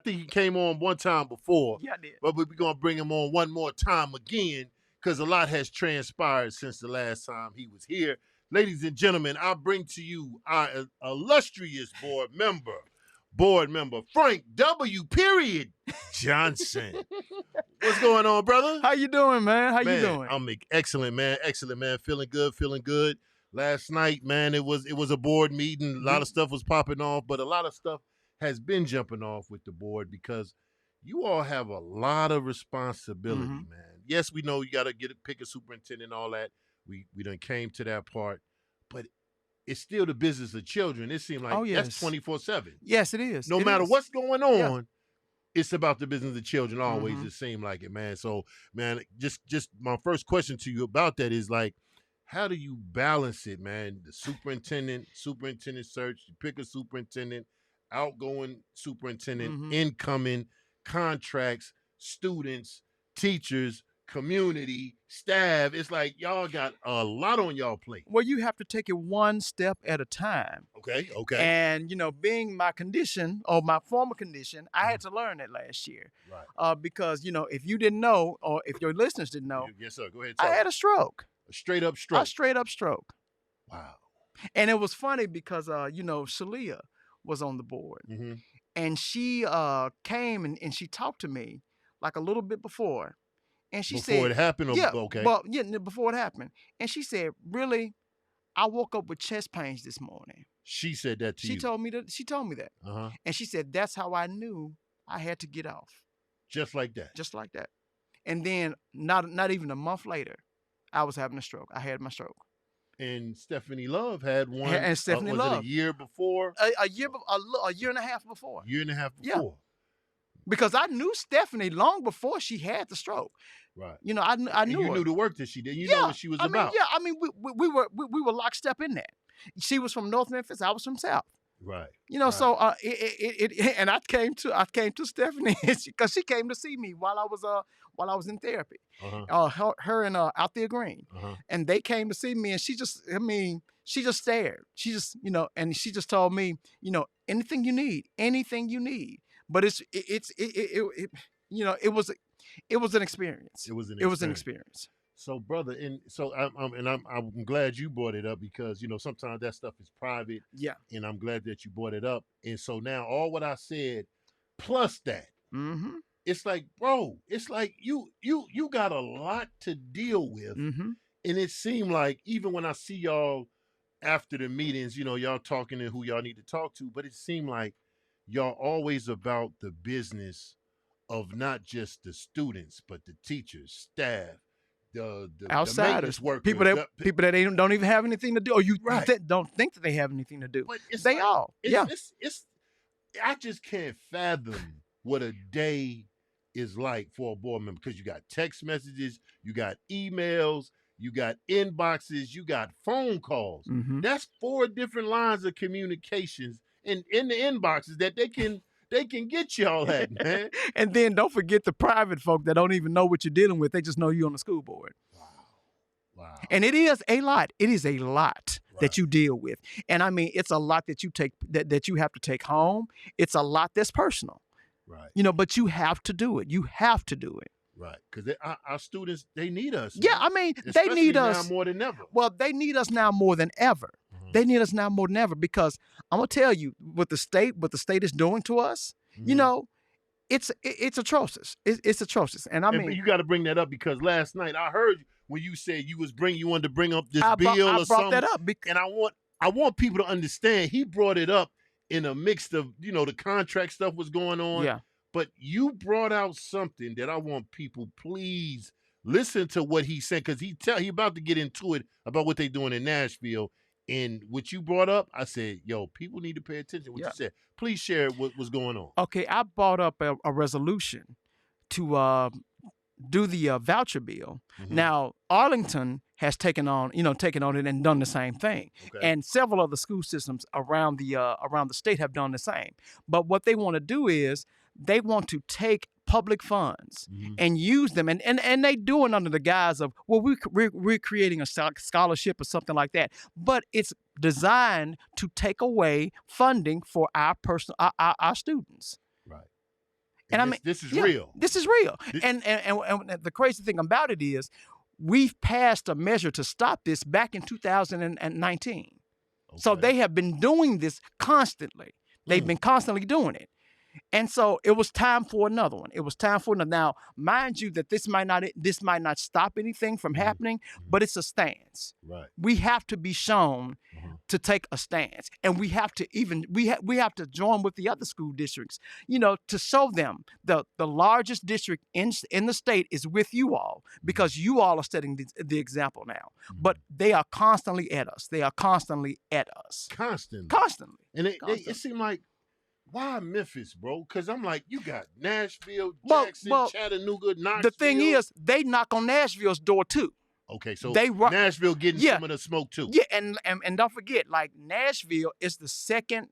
think he came on one time before. Yeah, I did. But we're going to bring him on one more time again because a lot has transpired since the last time he was here. Ladies and gentlemen, I bring to you our illustrious board member, Frank W. Period Johnson. What's going on, brother? How you doing, man? How you doing? I'm excellent, man. Excellent, man. Feeling good. Last night, man, it was a board meeting. A lot of stuff was popping off, but a lot of stuff has been jumping off with the board because you all have a lot of responsibility, man. Yes, we know you got to pick a superintendent and all that. We done came to that part, but it's still the business of children. It seems like that's 24/7. Yes, it is. No matter what's going on, it's about the business of children always. It seemed like it, man. So, man, just my first question to you about that is like, how do you balance it, man? The superintendent search, you pick a superintendent, outgoing superintendent, incoming, contracts, students, teachers, community, staff. It's like y'all got a lot on y'all plate. Well, you have to take it one step at a time. Okay. And, being my condition or my former condition, I had to learn that last year. Right. Because, if you didn't know or if your listeners didn't know. Yes, sir. Go ahead. I had a stroke. A straight up stroke. A straight up stroke. Wow. And it was funny because, Shalia was on the board. And she came and she talked to me like a little bit before. And she said, before it happened? Okay. Well, before it happened. And she said, really, I woke up with chest pains this morning. She said that to you? She told me that. And she said, that's how I knew I had to get off. Just like that? Just like that. And then not even a month later, I was having a stroke. I had my stroke. And Stephanie Love had one. And Stephanie Love. Was it a year before? A year and a half before. Year and a half before. Yeah. Because I knew Stephanie long before she had the stroke. Right. I knew her. You knew the work that she did. You know what she was about. We were lockstep in that. She was from North Memphis. I was from South. Right. So and I came to Stephanie because she came to see me while I was in therapy. Her and Out There Green, and they came to see me, and she just stared. She just and she just told me, anything you need. But it was an experience. It was an experience. So, brother, I'm glad you brought it up because sometimes that stuff is private. Yeah. And I'm glad that you brought it up. And so now all what I said, plus that, it's like, bro, it's like you got a lot to deal with. And it seemed like even when I see y'all after the meetings, y'all talking to who y'all need to talk to, but it seemed like y'all always about the business of not just the students, but the teachers, staff, the outsiders, workers, people that don't even have anything to do, or you don't think that they have anything to do. But I just can't fathom what a day is like for a board member because you got text messages, you got emails, you got inboxes, you got phone calls. That's 4 different lines of communications in the inboxes that they can get y'all at, man. And then don't forget the private folk that don't even know what you're dealing with. They just know you on the school board. Wow. And it is a lot. It is a lot that you deal with. And I mean, it's a lot that you take that you have to take home. It's a lot that's personal. Right. But you have to do it. You have to do it. Right. Because our students, they need us. Yeah, I mean, especially they need us now more than ever. Well, they need us now more than ever. They need us now more than ever because I'm gonna tell you what the state is doing to us. It's atrocious. It's atrocious. And I mean, you got to bring that up because last night I heard when you said you wanted to bring up this bill or something. I brought that up, and I want people to understand. He brought it up in a mix of the contract stuff was going on. Yeah. But you brought out something that I want people please listen to what he said because he about to get into it about what they're doing in Nashville. And what you brought up, I said, yo, people need to pay attention to what you said. Please share what was going on. Okay, I brought up a resolution to do the voucher bill. Now, Arlington has taken on it and done the same thing. Okay. And several other school systems around the state have done the same. But what they want to do is they want to take public funds and use them, and they do it under the guise of, well, we're creating a scholarship or something like that. But it's designed to take away funding for our students. Right. And I mean, this is real. This is real. And the crazy thing about it is, we've passed a measure to stop this back in 2019. Okay. So they have been doing this constantly. They've been constantly doing it. And so it was time for another one. It was time for another. Now, mind you, that this might not stop anything from happening, but it's a stance. Right. We have to be shown to take a stance, and we have to we have to join with the other school districts, to show them the largest district in the state is with you all, because you all are setting the example now. But they are constantly at us. They are constantly at us. Constantly. And it seemed like, why Memphis, bro? Because I'm like, you got Nashville, Jackson, Chattanooga, Knoxville. The thing is, they knock on Nashville's door too. Okay, so Nashville getting some of the smoke too. Yeah, and don't forget, like, Nashville is the second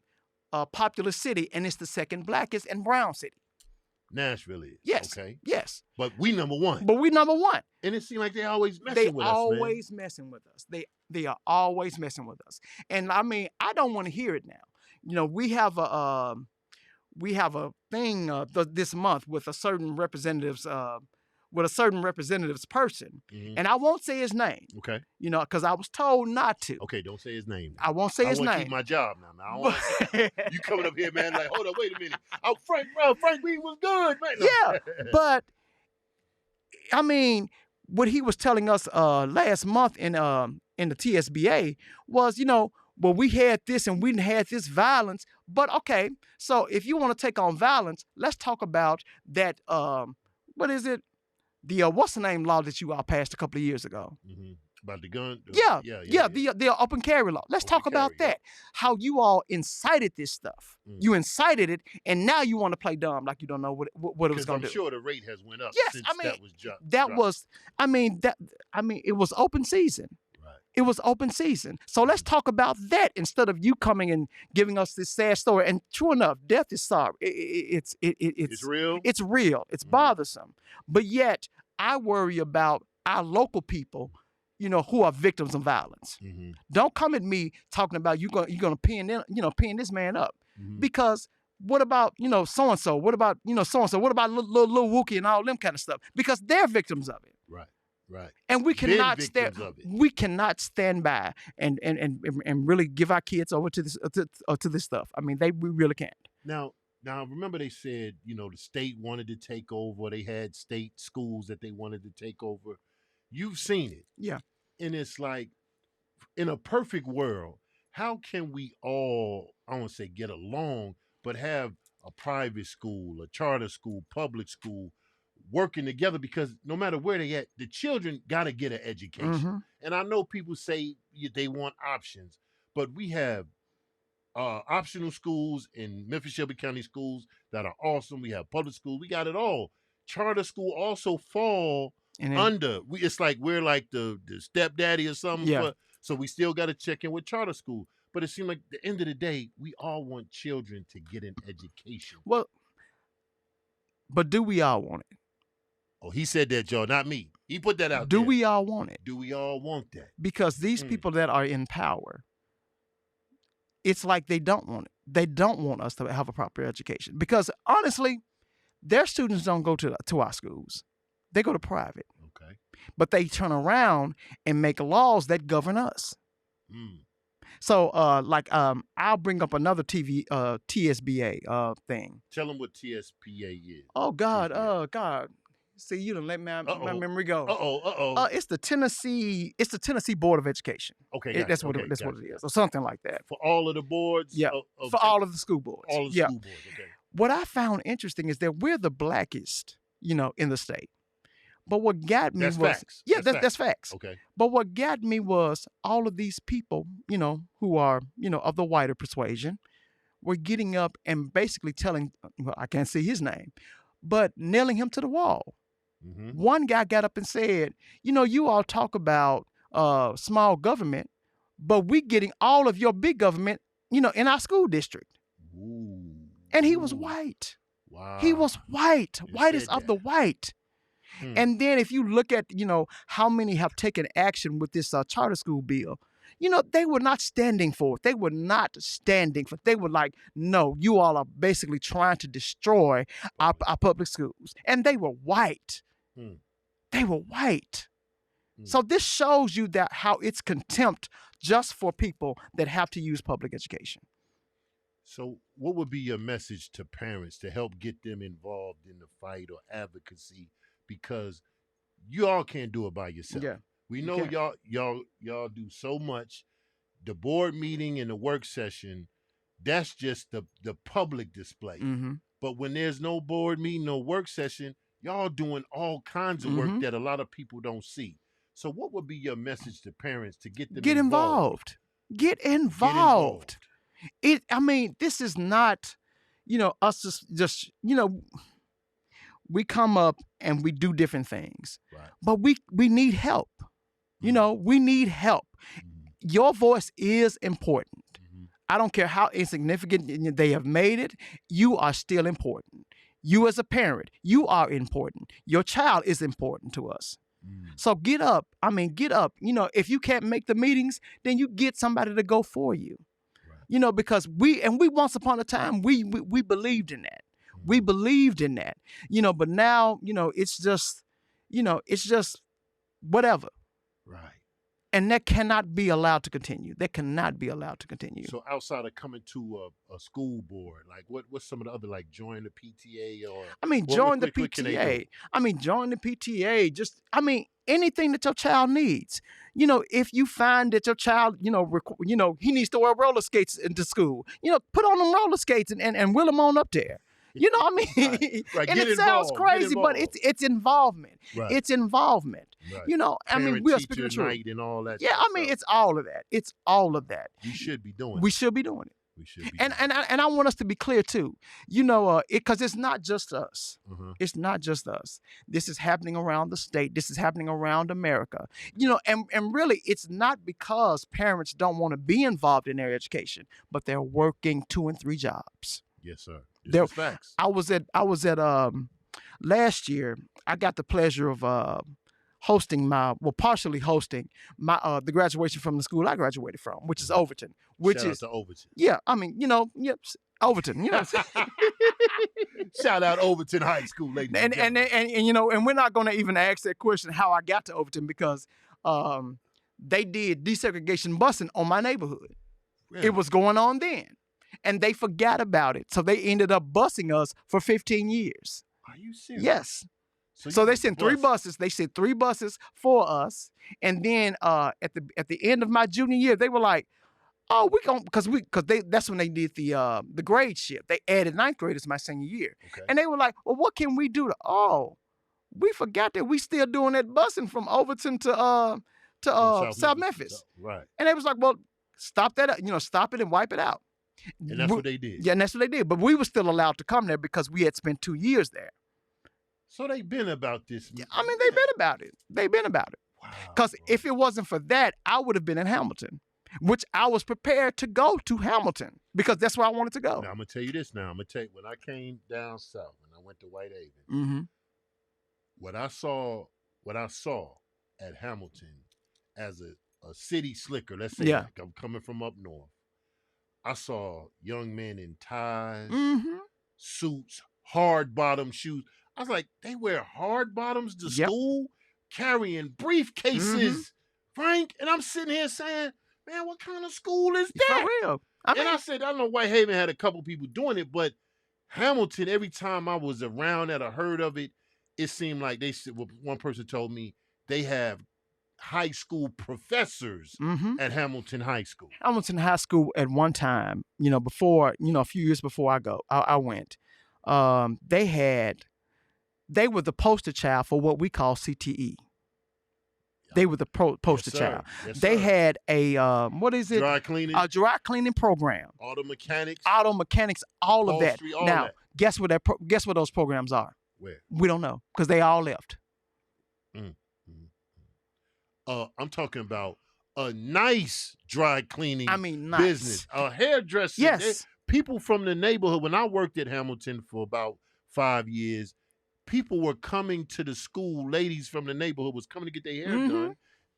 populous city, and it's the second blackest and brown city. Nashville is. Yes. Okay. Yes. But we number one. And it seems like they always messing with us, man. They always messing with us. They are always messing with us. And I mean, I don't want to hear it now. We have a thing this month with a certain representative's person, and I won't say his name. Okay. Because I was told not to. Okay, don't say his name. I won't say his name. I want to keep my job now. I don't want you coming up here, man. Like, hold up, wait a minute. Oh, Frank Reed was good, man. No. Yeah, but I mean, what he was telling us last month in the TSBA was, well, we had this and we had this violence. But okay, so if you want to take on violence, let's talk about that. What is it? The what's the name law that you all passed a couple of years ago? About the gun? Yeah. The open carry law. Let's talk about that. How you all incited this stuff. You incited it, and now you want to play dumb like you don't know what it was going to do. I'm sure the rate has went up since that was dropped. It was open season. Right. It was open season. So let's talk about that instead of you coming and giving us this sad story. And true enough, death is sorry. It's real. It's real. It's bothersome. But yet, I worry about our local people, who are victims of violence. Don't come at me talking about you're gonna pin this man up, because what about so and so? What about so and so? What about little Wookie and all them kind of stuff? Because they're victims of it. Right. And we cannot stand by and really give our kids over to this stuff. I mean, we really can't. Now remember they said, the state wanted to take over. They had state schools that they wanted to take over. You've seen it. Yeah. And it's like, in a perfect world, how can we all, I don't want to say get along, but have a private school, a charter school, public school, working together? Because no matter where they at, the children got to get an education. And I know people say they want options, but we have optional schools in Memphis Shelby County schools that are awesome. We have public schools. We got it all. Charter school also fall under. It's like we're like the stepdaddy or something. Yeah. So we still got to check in with charter school. But it seems like at the end of the day, we all want children to get an education. Well, but do we all want it? Oh, he said that, Joe, not me. He put that out there. Do we all want it? Do we all want that? Because these people that are in power, it's like they don't want it. They don't want us to have a proper education. Because honestly, their students don't go to our schools. They go to private. Okay. But they turn around and make laws that govern us. So, I'll bring up another TSBA thing. Tell them what TSPA is. Oh God, God. See, you done let my memory go. It's the Tennessee Board of Education. Okay, that's what it is, or something like that. For all of the boards. Yeah. For all of the school boards. All of the school boards. Okay. What I found interesting is that we're the blackest, in the state. But what got me facts. That's facts. Okay. But what got me was all of these people, who are, of the whiter persuasion, were getting up and basically telling, I can't see his name, but nailing him to the wall. One guy got up and said, you all talk about small government, but we getting all of your big government, in our school district. Ooh. And he was white. Wow. He was white. Whitest of the white. And then if you look at, how many have taken action with this charter school bill, they were not standing for it. They were not standing for it. They were like, no, you all are basically trying to destroy our public schools. And they were white. Hmm. They were white. So this shows you that how it's contempt just for people that have to use public education. So what would be your message to parents to help get them involved in the fight or advocacy? Because you all can't do it by yourself. Yeah. We know y'all do so much. The board meeting and the work session, that's just the public display. Mm-hmm. But when there's no board meeting, no work session, y'all doing all kinds of work that a lot of people don't see. So what would be your message to parents to get them involved? Get involved. This is not, us just we come up and we do different things. Right. But we need help. We need help. Your voice is important. I don't care how insignificant they have made it. You are still important. You as a parent, you are important. Your child is important to us. So get up. Get up. If you can't make the meetings, then you get somebody to go for you. Right. Because we once upon a time, we believed in that. We believed in that. But now, it's just whatever. Right. And that cannot be allowed to continue. That cannot be allowed to continue. So outside of coming to a school board, like what's some of the other, like join the PTA or? Join the PTA. Join the PTA. Just, anything that your child needs. If you find that your child, he needs to wear roller skates into school, put on them roller skates and wheel them on up there. Right. And it sounds crazy, but it's involvement. Right. It's involvement. Right. We are speaking the truth. And all that. Yeah, it's all of that. It's all of that. We should be doing it. We should be doing it. We should be. And I want us to be clear too. Because it's not just us. It's not just us. This is happening around the state. This is happening around America. And really, it's not because parents don't want to be involved in their education, but they're working 2 and 3 jobs. Yes, sir. This is facts. I was at last year. I got the pleasure of partially hosting the graduation from the school I graduated from, which is Overton. Shout out to Overton. Yeah, Overton. Shout out Overton High School, ladies and gentlemen. And we're not going to even ask that question how I got to Overton because they did desegregation busing on my neighborhood. Really? It was going on then. And they forgot about it. So they ended up busing us for 15 years. Are you serious? Yes. So they sent 3 buses. They sent 3 buses for us. And then at the end of my junior year, they were like, oh, that's when they did the grade shift. They added 9th graders my senior year. Okay. And they were like, well, what can we do we forgot that we still doing that busing from Overton to South Memphis. Right. And they was like, well, stop that, stop it and wipe it out. And that's what they did. Yeah, and that's what they did. But we were still allowed to come there because we had spent 2 years there. So they've been about this. Yeah, they've been about it. They've been about it. Wow. Because if it wasn't for that, I would have been in Hamilton, which I was prepared to go to Hamilton because that's where I wanted to go. Now, I'm going to tell you this now. When I came down south and I went to Whitehaven, what I saw at Hamilton as a city slicker, let's say like I'm coming from up north, I saw young men in ties, suits, hard bottom shoes. I was like, they wear hard bottoms to school, carrying briefcases, Frank. And I'm sitting here saying, man, what kind of school is that? For real. I said, I know Whitehaven had a couple people doing it, but Hamilton, every time I was around that or heard of it, it seemed like one person told me they have high school professors at Hamilton High School. Hamilton High School at one time, before, a few years before I went, they were the poster child for what we call CTE. They were the poster child. Yes, they had a dry cleaning, a dry cleaning program, auto mechanics, all of that. Now, that. guess what those programs are? Where? We don't know because they all left. I'm talking about a nice dry cleaning nice business, a hairdresser. Yes. People from the neighborhood. When I worked at Hamilton for about 5 years, people were coming to the school. Ladies from the neighborhood was coming to get their hair done,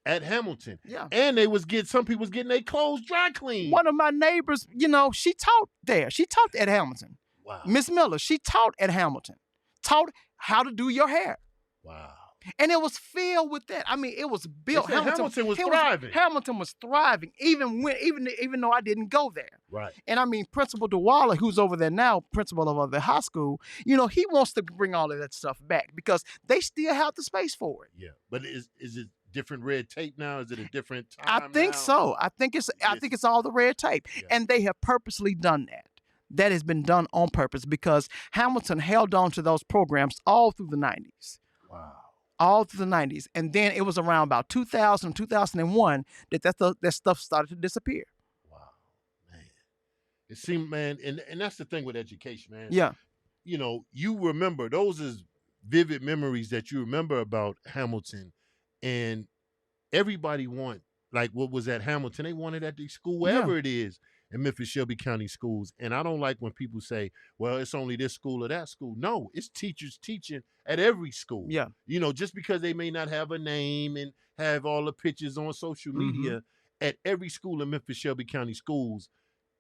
At Hamilton. Yeah. And some people was getting their clothes dry cleaned. One of my neighbors, she taught there. She taught at Hamilton. Wow. Miss Miller, she taught at Hamilton. Taught how to do your hair. Wow. And it was filled with that. I mean, it was built. Hamilton was thriving. Hamilton was thriving, even though I didn't go there. Right. And I mean, Principal DeWalla, who's over there now, principal of the high school, he wants to bring all of that stuff back because they still have the space for it. Yeah. But is it different red tape now? Is it a different time? I think so. I think it's all the red tape. Yeah. And they have purposely done that. That has been done on purpose because Hamilton held on to those programs all through the 90s. Wow. All through the 90s. And then it was around about 2000, 2001 that stuff started to disappear. Wow, man. It seemed, man, and that's the thing with education, man. Yeah. You remember, those is vivid memories that you remember about Hamilton. And everybody like what was at Hamilton, they wanted at the school, wherever it is. In Memphis Shelby County schools. And I don't like when people say, well, it's only this school or that school. No, it's teachers teaching at every school. Yeah. Just because they may not have a name and have all the pictures on social media, at every school in Memphis Shelby County schools,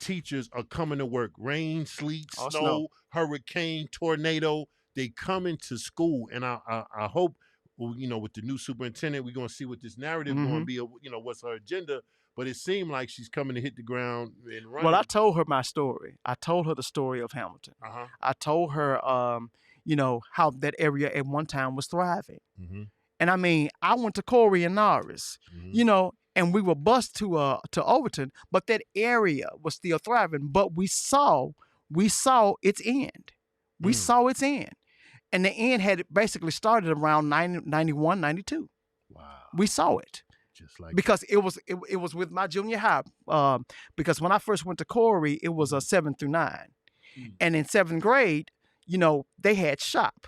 teachers are coming to work. Rain, sleet, snow, hurricane, tornado, they come into school. And I hope, with the new superintendent, we're going to see what this narrative is going to be, what's her agenda. But it seemed like she's coming to hit the ground and run. Well, I told her my story. I told her the story of Hamilton. I told her, how that area at one time was thriving. And I mean, I went to Corey and Norris, and we were bused to Overton, but that area was still thriving. But we saw its end. We saw its end. And the end had basically started around 91, 92. Wow. We saw it. Just like because it was with my junior high. Because when I first went to Corey, it was a 7 through 9, and in 7th grade, they had shop.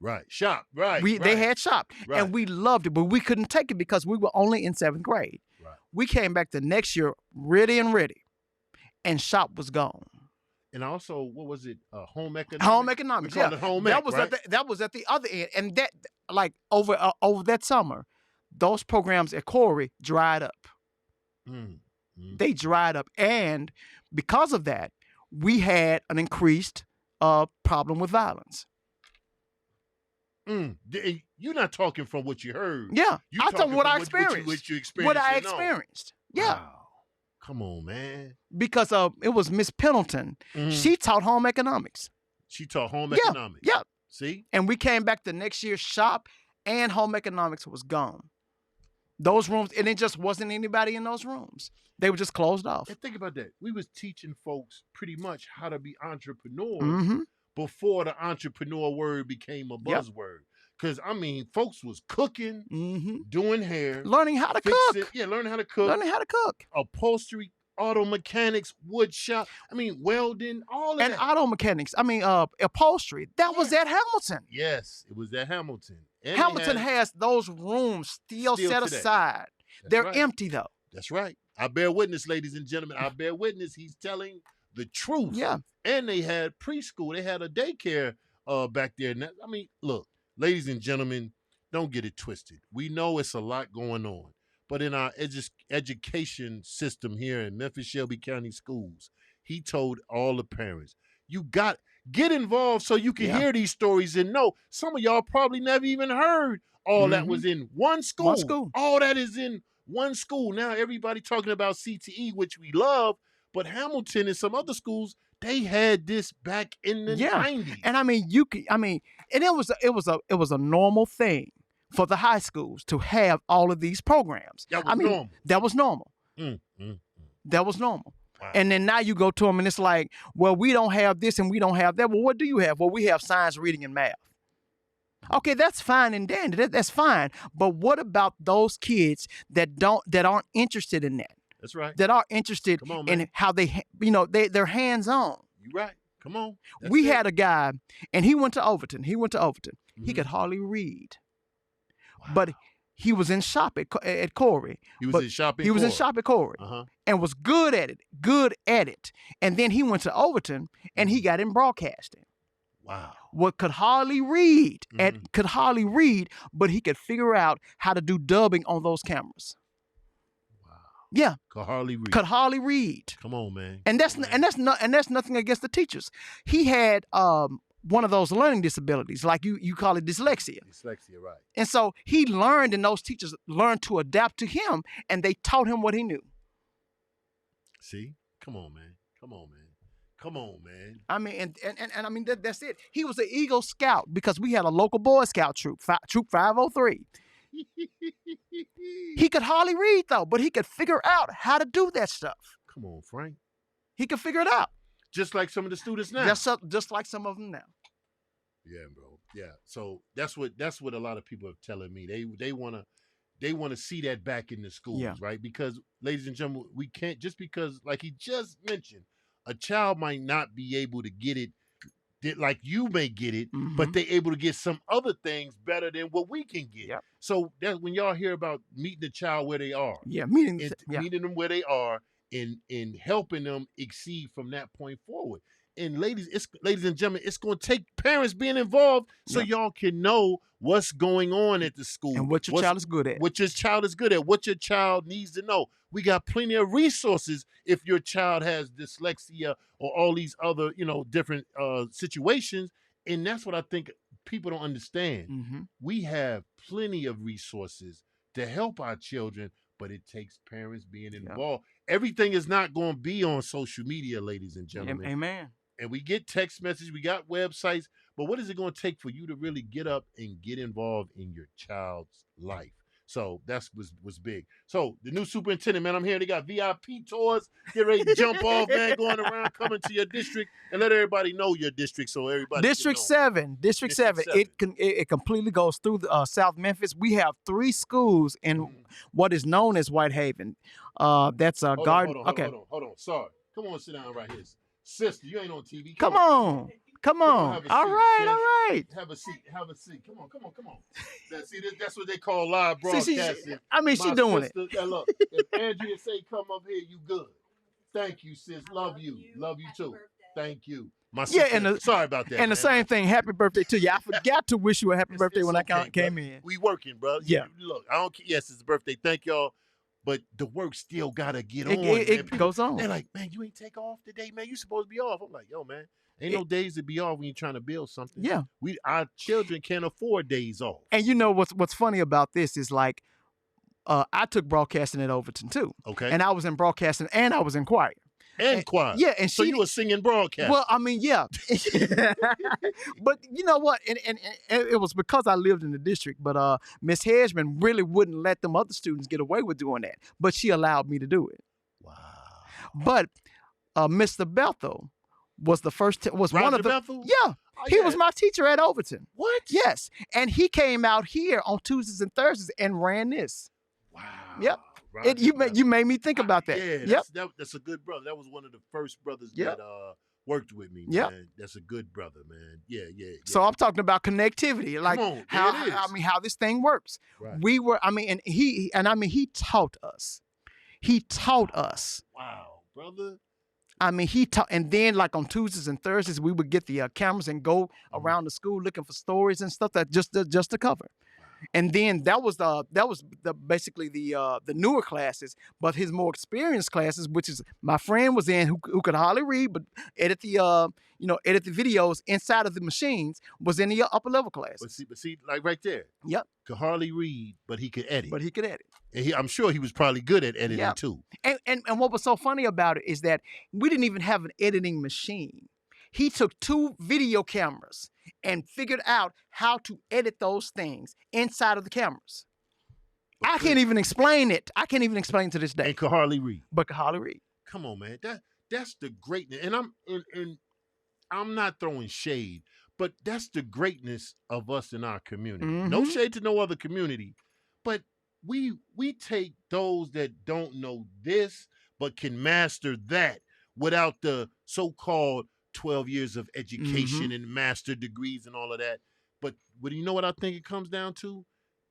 Right, shop. Right. They had shop, and we loved it, but we couldn't take it because we were only in 7th grade. Right. We came back the next year ready, and shop was gone. And also, what was it? Home economics. Home economics. Yeah, that was at the other end, and that over that summer. Those programs at Corey dried up. They dried up. And because of that, we had an increased problem with violence. You're not talking from what you heard. Yeah. I'm talking what I experienced. What I experienced. Yeah. Wow. Come on, man. Because it was Miss Pendleton. She taught home economics. She taught home economics. Yeah. See? And we came back the next year, shop and home economics was gone. Those rooms, and it just wasn't anybody in those rooms. They were just closed off. And think about that. We was teaching folks pretty much how to be entrepreneurs before the entrepreneur word became a buzzword. Because, I mean, folks was cooking, doing hair. Learning how to cook. Yeah, learning how to cook. Learning how to cook. Upholstery, auto mechanics, wood shop. I mean, welding, all of that. And auto mechanics. I mean, upholstery. That was at Hamilton. Yes, it was at Hamilton. And Hamilton has those rooms still set today. Aside. They're empty, though. That's right. I bear witness, ladies and gentlemen. I bear witness. He's telling the truth. Yeah. And they had preschool. They had a daycare back there. I mean, look, ladies and gentlemen, don't get it twisted. We know it's a lot going on. But in our education system here in Memphis Shelby County Schools, he told all the parents, get involved so you can hear these stories and know. Some of y'all probably never even heard all that was in one school. One school. All that is in one school. Now everybody talking about CTE, which we love, but Hamilton and some other schools, they had this back in the 90s. And I mean, and it was a normal thing for the high schools to have all of these programs. That was normal. That was normal. That was normal. Wow. And then now you go to them and it's like, well, we don't have this and we don't have that. Well, what do you have? Well, we have science, reading, and math. Okay, that's fine and dandy. That's fine. But what about those kids that aren't interested in that? That's right. That are interested in how they're hands-on. You're right. Come on. We had a guy, and he went to Overton. He could hardly read. Wow. But he was in shop at Corey. He was in shop at Corey. And was good at it. And then he went to Overton, and he got in broadcasting. Wow. could hardly read but he could figure out how to do dubbing on those cameras. Wow. Yeah. Could hardly read. Come on, man. And that's nothing against the teachers. He had one of those learning disabilities, like you call it dyslexia. Dyslexia, right. And so he learned, and those teachers learned to adapt to him, and they taught him what he knew. See? Come on, man. Come on, man. Come on, man. I mean, and I mean, that's it. He was an Eagle Scout because we had a local Boy Scout troop, Troop 503. He could hardly read, though, but he could figure out how to do that stuff. Come on, Frank. He could figure it out. Just like some of the students now. Just like some of them now. Yeah, bro. Yeah. So that's what a lot of people are telling me. They wanna see that back in the schools, right? Because, ladies and gentlemen, we can't, just because, like he just mentioned, a child might not be able to get it like you may get it, but they're able to get some other things better than what we can get. Yep. So that when y'all hear about meeting the child where they are, meeting them where they are, and helping them exceed from that point forward. And ladies and gentlemen, it's going to take parents being involved so y'all can know what's going on at the school and what your child is good at. What your child is good at, what your child needs to know. We got plenty of resources if your child has dyslexia or all these other, different situations. And that's what I think people don't understand. We have plenty of resources to help our children, but it takes parents being involved. Everything is not going to be on social media, ladies and gentlemen. Amen. And we get text messages, we got websites, but what is it going to take for you to really get up and get involved in your child's life? So that's was big. So the new superintendent, man, I'm here. They got VIP tours. Get ready to jump off, man, going around, coming to your district, and let everybody know your district so everybody District 7. It completely goes through South Memphis. We have 3 schools in what is known as Whitehaven. That's a garden. Hold on. Sorry. Come on, sit down right here. Sister, you ain't on TV. Come on. All right. Have a seat. Come on. That's what they call live broadcasting. She doing it. Look, if Andrea say come up here, you good. Thank you, sis. Love you too. Thank you. My sister, sorry about that. And the same thing, happy birthday to you. I forgot to wish you a happy birthday when I came in. We working, bro. Yeah. Look, I don't care. Yes, it's a birthday. Thank y'all. But the work still gotta get on. It goes on. They're like, man, you ain't take off today, man. You supposed to be off. I'm like, yo, man, ain't no days to be off when you're trying to build something. Yeah. Our children can't afford days off. And you know what's funny about this is, like, I took broadcasting at Overton too. Okay. And I was in broadcasting and I was in choir. And choir. Yeah, and so you were singing broadcast. Well, I mean, yeah. But you know what? And it was because I lived in the district. But Miss Hedgeman really wouldn't let them other students get away with doing that. But she allowed me to do it. Wow. But Mr. Bethel was one of the Bethel? Yeah. He was my teacher at Overton. What? Yes. And he came out here on Tuesdays and Thursdays and ran this. Wow. Yep. You made me think about that. Yeah, that's a good brother. That was one of the first brothers that worked with me. Yeah, that's a good brother, man. Yeah. So I'm talking about connectivity, like how this thing works. Right. He taught us. He taught us. Wow, brother. He taught, and then like on Tuesdays and Thursdays, we would get the cameras and go around the school looking for stories and stuff that just to cover. And then that was basically the newer classes, but his more experienced classes, which is my friend was in who could hardly read but edit the videos inside of the machines, was in the upper level classes. But see, like right there. Yep. Could hardly read, but he could edit. And I'm sure he was probably good at editing too. And what was so funny about it is that we didn't even have an editing machine. He took 2 video cameras and figured out how to edit those things inside of the cameras. I can't even explain it. I can't even explain it to this day. And could hardly read. But could hardly read. Come on, man. That's the greatness. And I'm not throwing shade, but that's the greatness of us in our community. No shade to no other community, but we take those that don't know this but can master that without the so-called 12 years of education and master degrees and all of that. But you know what I think it comes down to?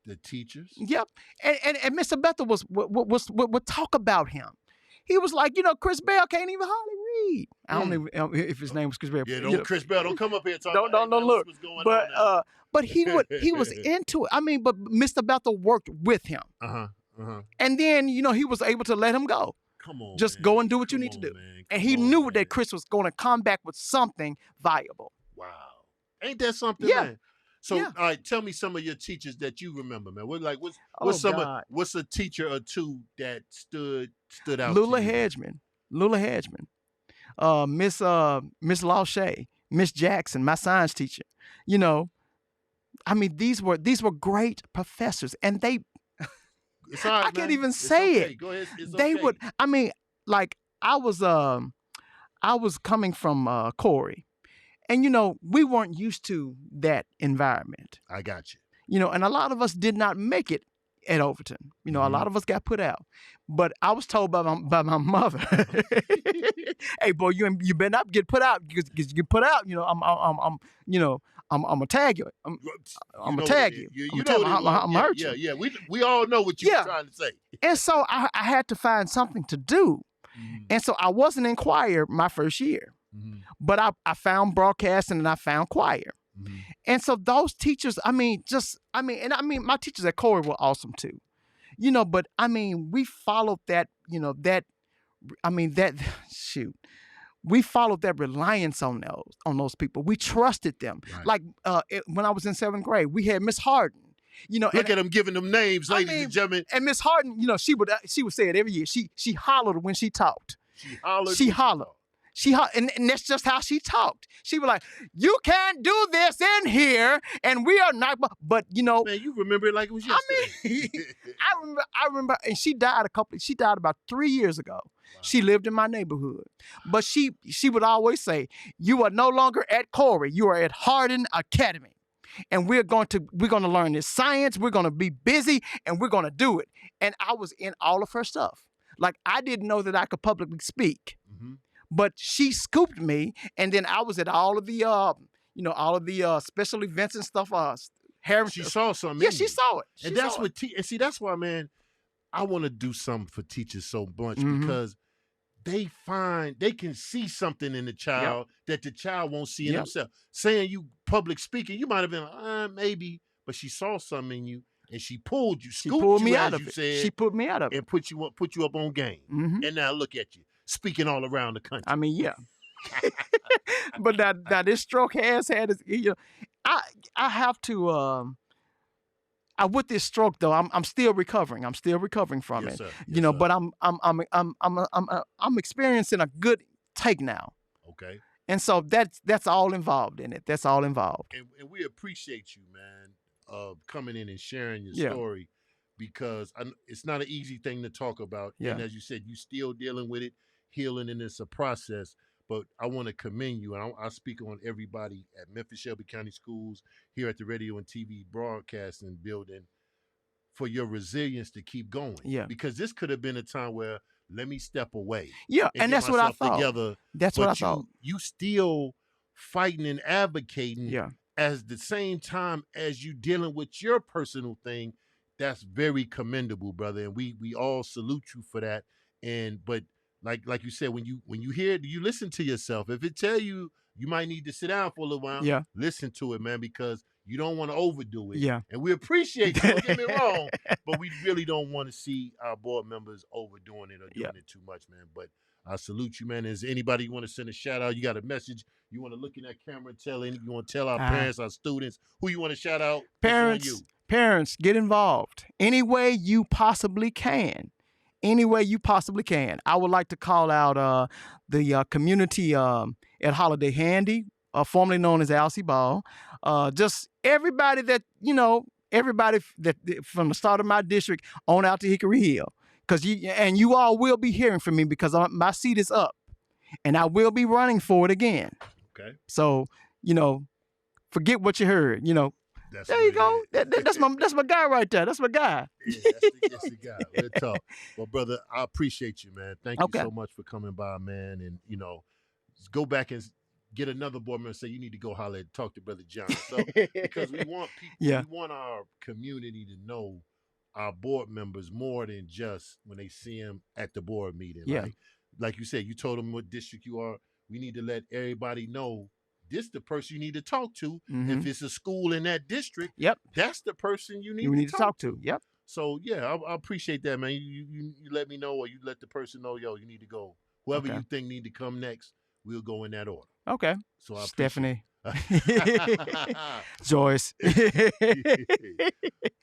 The teachers. Yep. And Mr. Bethel would talk about him. He was like, Chris Bell can't even hardly Reed. I don't know if his name was Chris Bell. Yeah, don't Chris Bell. Don't come up here talking about don't look. What's going but on but he was into it. I mean, but Mr. Bethel worked with him. And then, he was able to let him go. Come on, just man. go and do what you need to do. And he knew that Chris was going to come back with something viable. Wow. Ain't that something, man? So, all right, tell me some of your teachers that you remember, man. What's a teacher or two that stood out? Lula Hedgeman, Miss Lachey, Miss Jackson, my science teacher. I mean, these were great professors, and they. It's all right, I can't even say it. Go ahead. They would. I mean, like I was coming from Corey. And, we weren't used to that environment. I got you. And a lot of us did not make it at Overton. A lot of us got put out. But I was told by my mother, hey, boy, you better not get put out because you get put out. I'm gonna tag you. I'm gonna tag you. I'm gonna hurt you. Yeah. We all know what you're trying to say. And so I had to find something to do. And so I wasn't in choir my first year. But I found broadcasting and I found choir. And so those teachers, my teachers at Corey were awesome too. But we followed that, we followed that reliance on those people. We trusted them. Right. Like when I was in 7th grade, we had Miss Harden. Look at them giving them names, ladies and gentlemen. And Miss Harden, she would say it every year. She hollered when she talked. She hollered. And that's just how she talked. She was like, "You can't do this in here, and we are not." But man, you remember it like it was yesterday. I remember, and she died about 3 years ago. Wow. She lived in my neighborhood, but she would always say, "You are no longer at Corey. You are at Hardin Academy, and we're going to learn this science. We're going to be busy, and we're going to do it." And I was in all of her stuff. Like I didn't know that I could publicly speak. But she scooped me, and then I was at all of the special events and stuff. She saw something. Yeah, she saw it. And that's what. That's why, man, I want to do something for teachers so much because they can see something in the child that the child won't see in themselves. Saying you public speaking, you might have been like, maybe, but she saw something in you. And she pulled you, scooped you, as you said. She put me out of it. And put you up on game. And now look at you. Speaking all around the country. I mean, yeah. But now this stroke has had I have to with this stroke though, I'm still recovering. I'm still recovering from it. Sir. But I'm experiencing a good take now. Okay. And so that's all involved in it. That's all involved. And we appreciate you, man, coming in and sharing your story because it's not an easy thing to talk about. Yeah. And as you said, you still dealing with it. Healing, and it's a process, but I want to commend you, and I speak on everybody at Memphis Shelby County Schools here at the radio and TV broadcasting building for your resilience to keep going. Yeah, because this could have been a time where let me step away. Yeah, and that's what I thought. Together, that's what I thought. You still fighting and advocating. Yeah, at the same time as you dealing with your personal thing. That's very commendable, brother, and we all salute you for that. But like you said, when you hear it, you listen to yourself. If it tell you might need to sit down for a little while, listen to it, man, because you don't want to overdo it. Yeah. And we appreciate you, don't get me wrong, but we really don't want to see our board members overdoing it or doing it too much, man. But I salute you, man. Is anybody you want to send a shout out? You got a message you want to look in that camera and you want to tell our parents, our students, who you want to shout out? Parents, get involved any way you possibly can. Any way you possibly can. I would like to call out the community at Holiday Handy, formerly known as Alcee Ball. Just everybody that, everybody that from the start of my district on out to Hickory Hill. Because you all will be hearing from me because my seat is up. And I will be running for it again. Okay. So, forget what you heard, there you go. That's my guy right there. That's my guy. Yeah, that's the guy. We'll talk. Well, brother, I appreciate you, man. Thank you so much for coming by, man. And, go back and get another board member and say, you need to go holler and talk to Brother John. So, because we want people, we want our community to know our board members more than just when they see them at the board meeting. Yeah. Right? like you said, you told them what district you are. We need to let everybody know this the person you need to talk to. If it's a school in that district, that's the person you need to talk to. Yep. So yeah, I appreciate that, man. You let me know, or you let the person know, yo, you need to go. Whoever you think need to come next, we'll go in that order. Okay. So I Stephanie. Joyce.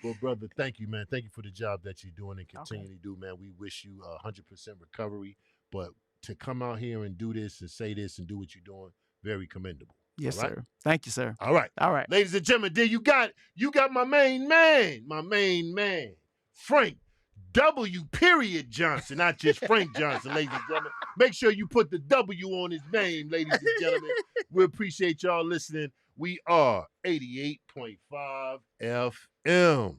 Well, brother, thank you, man. Thank you for the job that you're doing and continue to do, man. We wish you 100% recovery, but to come out here and do this and say this and do what you're doing, very commendable. Yes, sir. Thank you, sir. All right. Ladies and gentlemen, there you got my main man, Frank W. Johnson, not just Frank Johnson, ladies and gentlemen. Make sure you put the W on his name, ladies and gentlemen. We appreciate y'all listening. We are 88.5 FM.